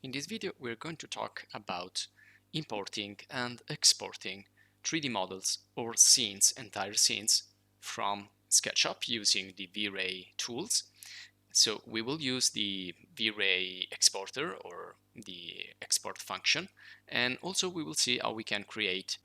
In this video, we're going to talk about importing and exporting 3D models or scenes, entire scenes, from SketchUp using the VRAY tools. So we will use the VRAY exporter or the export function, and also we will see how we can create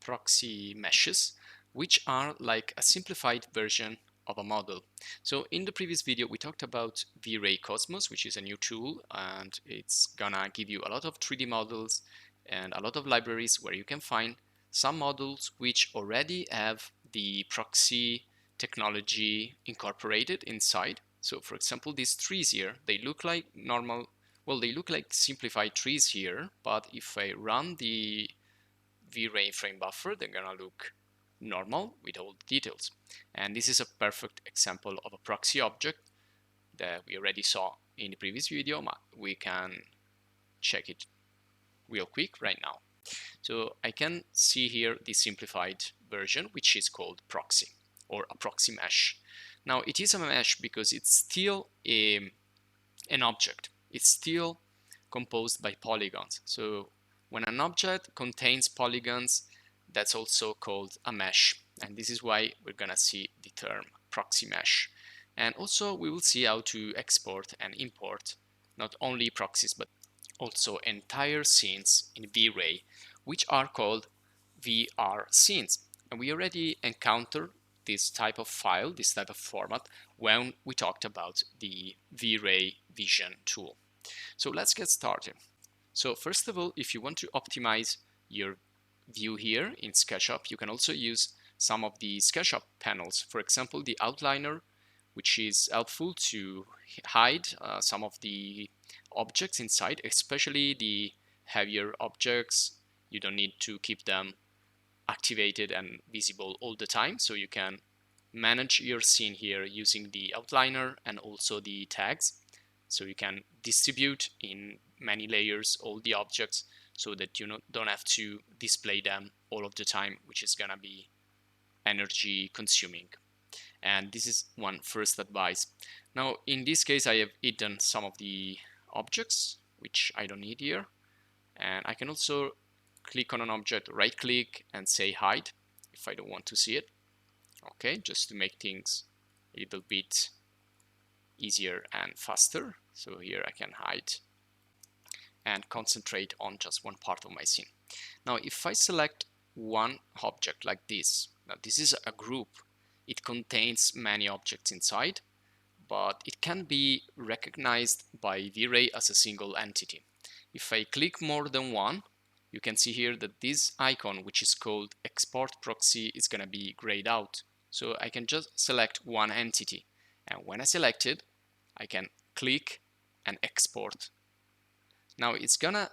proxy meshes, which are like a simplified version of a model. So in the previous video we talked about VRAY Cosmos, which is a new tool, and it's gonna give you a lot of 3D models and a lot of libraries where you can find some models which already have the proxy technology incorporated inside. So for example, these trees here, they look like normal, well, they look like simplified trees here, but if I run the VRAY frame buffer, they're gonna look normal with all the details. And this is a perfect example of a proxy object that we already saw in the previous video. We can check it real quick right now. So I can see here the simplified version, which is called proxy or a proxy mesh. Now it is a mesh because it's still an object. It's still composed by polygons. So when an object contains polygons, that's also called a mesh. And this is why we're gonna see the term proxy mesh. And also we will see how to export and import not only proxies, but also entire scenes in VRAY, which are called VRScenes. And we already encountered this type of file, this type of format, when we talked about the VRAY Vision tool. So let's get started. So first of all, if you want to optimize your view here in SketchUp, you can also use some of the SketchUp panels. For example, the outliner, which is helpful to hide some of the objects inside, especially the heavier objects. You don't need to keep them activated and visible all the time, so you can manage your scene here using the outliner and also the tags. So you can distribute in many layers all the objects so that you don't have to display them all of the time, which is gonna be energy consuming. And this is one first advice. Now in this case I have hidden some of the objects which I don't need here, and I can also click on an object, right click and say hide if I don't want to see it. Okay, just to make things a little bit easier and faster. So here I can hide and concentrate on just one part of my scene. Now if I select one object like this, now this is a group, it contains many objects inside, but it can be recognized by VRAY as a single entity. If I click more than one, you can see here that this icon, which is called export proxy, is going to be grayed out. So I can just select one entity, and when I select it, I can click and export. Now it's gonna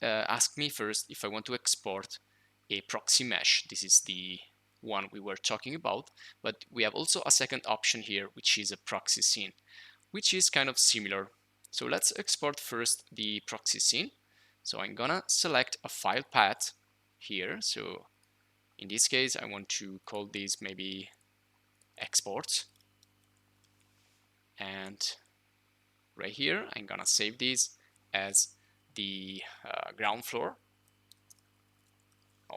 ask me first if I want to export a proxy mesh. This is the one we were talking about, but we have also a second option here, which is a proxy scene, which is kind of similar. So let's export first the proxy scene. So I'm gonna select a file path here. So in this case, I want to call this maybe export. And right here, I'm gonna save this as the ground floor.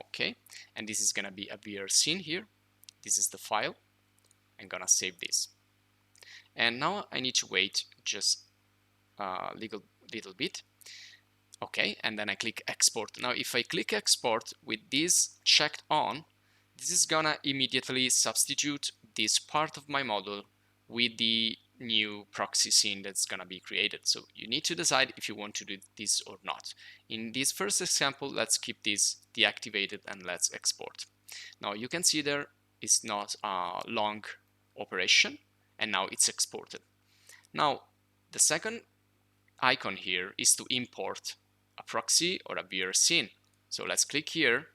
Okay, and this is gonna be a VRScene here. This is the file. I'm gonna save this. And now I need to wait just a little bit. Okay, and then I click export. Now if I click export with this checked on, this is gonna immediately substitute this part of my model with the new proxy scene that's gonna be created. So you need to decide if you want to do this or not. In this first example, let's keep this deactivated and let's export. Now you can see there is not a long operation, and now it's exported. Now the second icon here is to import a proxy or a VRScene. So let's click here,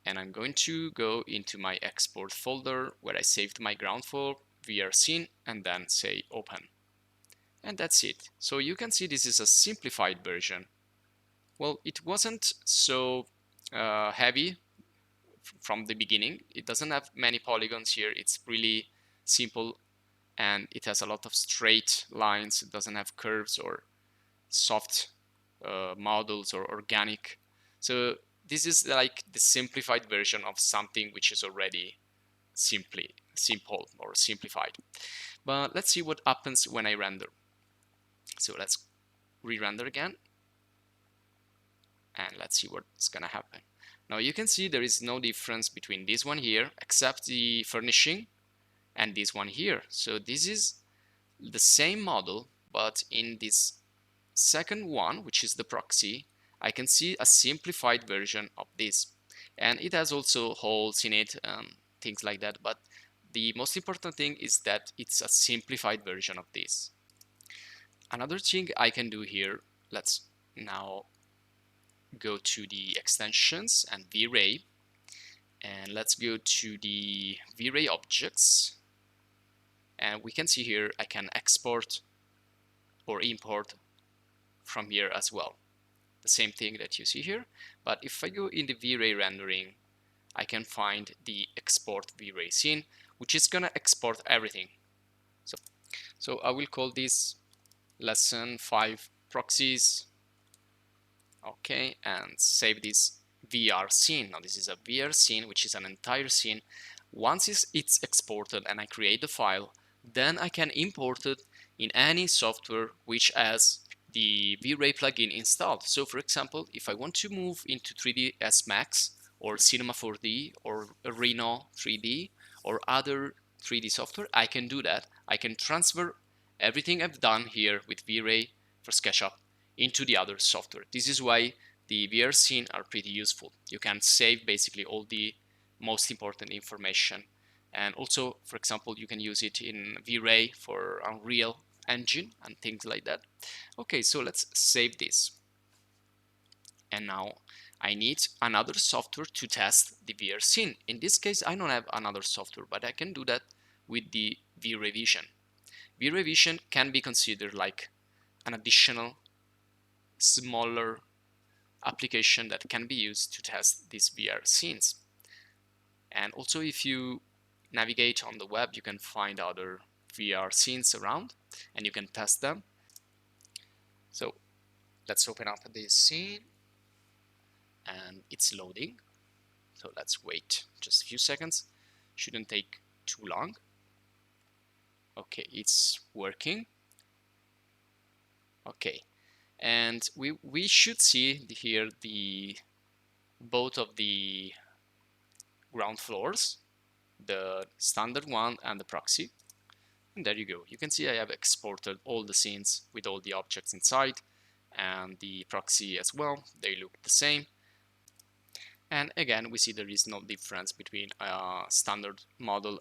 and I'm going to go into my export folder where I saved my ground floor VRScene and then say open. And that's it. So you can see this is a simplified version. Well, it wasn't so heavy from the beginning. It doesn't have many polygons here. It's really simple, and it has a lot of straight lines. It doesn't have curves or soft models or organic. So this is like the simplified version of something which is already simple or simplified. But let's see what happens when I render. So let's re-render again, and let's see what's gonna happen. Now you can see there is no difference between this one here except the furnishing and this one here. So this is the same model, but in this second one, which is the proxy, I can see a simplified version of this, and it has also holes in it and things like that, but the most important thing is that it's a simplified version of this. Another thing I can do here, let's now go to the extensions and VRAY, and let's go to the VRAY objects, and we can see here I can export or import from here as well. The same thing that you see here, but if I go in the VRAY rendering, I can find the export VRAYScene, which is gonna export everything. So I will call this lesson 5 proxies. Okay, and save this VRScene. Now this is a VRScene, which is an entire scene. Once it's exported and I create the file, then I can import it in any software which has the VRAY plugin installed. So for example, if I want to move into 3ds Max or Cinema 4D or Reno 3D or other 3D software, I can do that. I can transfer everything I've done here with VRAY for SketchUp into the other software. This is why the VRScene are pretty useful. You can save basically all the most important information, and also, for example, you can use it in VRAY for Unreal Engine and things like that. Okay, so let's save this. And now I need another software to test the VRScene. In this case, I don't have another software, but I can do that with the VRAY Vision. VRAY Vision can be considered like an additional smaller application that can be used to test these VRScenes. And also, if you navigate on the web, you can find other VRScenes around and you can test them. So let's open up this scene, and it's loading. So let's wait just a few seconds. Shouldn't take too long. Okay, it's working. Okay, and we should see here the both of the ground floors, the standard one and the proxy. And there you go. You can see I have exported all the scenes with all the objects inside, and the proxy as well. They look the same. And again, we see there is no difference between a standard model